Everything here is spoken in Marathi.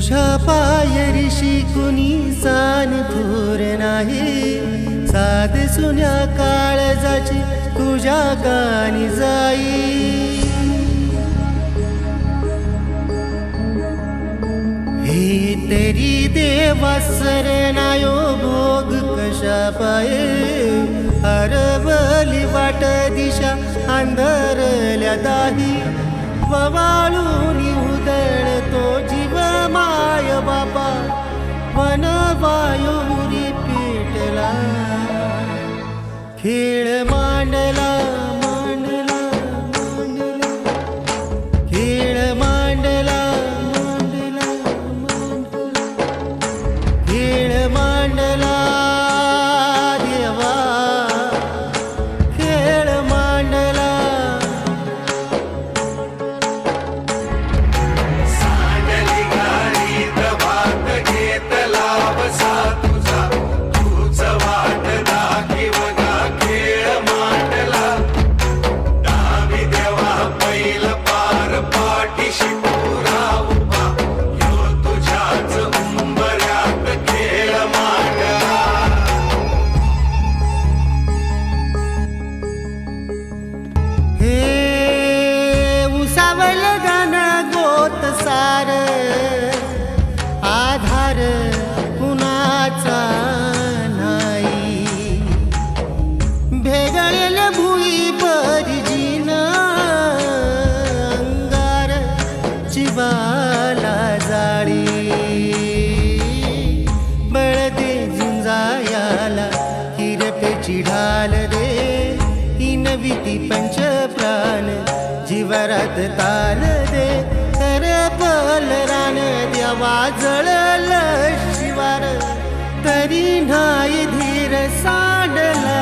तुझ्या पायरीशी कुणी सान थोर नाही, साध सुन्या काळजाची तुझ्या गाणी जाई। हे तरी देवा सरनायो भोग कशा पाये, हरवली वाट दिशा अंधरल्या दाही, ववाळून उदळतो जीव माय बापा, वन वायुरी पेटला, खेळ मांडला मांडला मांडला, खेळ मांडला मांडला मांडला, खेळ मांडला देवा, खेळ मांडला। सांडली गाडी प्रभात घेतला बसा तुझा, तूच वाट दाखिवगा खेळ मांडला, डावी देवा पैल पार पाठीशी पुरा उभा, यो तुझ्याच उंबऱ्यात खेळ मांडला। हे उसावल गाणं गोत सार, आधार कुणाचा नाही, भेगळेल भुई परिजीन, अंगार चिवाला जाळी, बळ दे झुंजायाला हिरपेची ढाल दे, ही नवी ती पंच प्राण जीवरात ताल दे, तर पल रान देवा जळल शिवार, तरी नाही धीर सांडला।